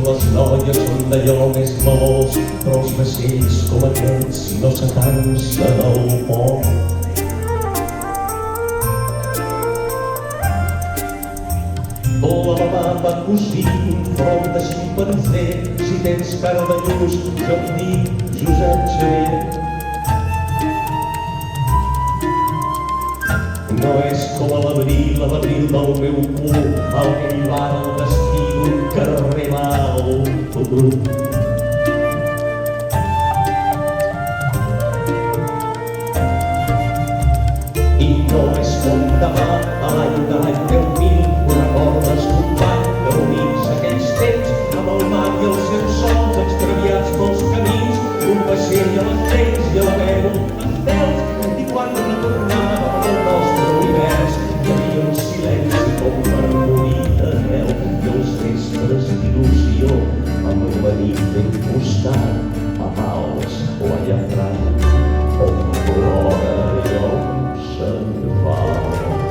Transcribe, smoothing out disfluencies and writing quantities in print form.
les noies són d'allò més blavós, però els vaixells com aquests no s'atansen al port. La mamà va cosir un front de ximpanzé, si tens cara de lluç, jo et dic Josep Xavier. No és com a l'abril del meu cul, el que hi va el destí d'un carrer mal fotut. I no és com demà, a l'any de l'any 10.000, recordes company que units aquells temps, amb el mar i els seus sols extraviats pels camins, un vaixell a les dents i a la veu estels, i quan retornàvem al nostre univers hi havia un silenci com per morir de veu, i els vespres d'il·lusió amb la nit ben costat a Pals o a Llafranc, on plora i on se'n va.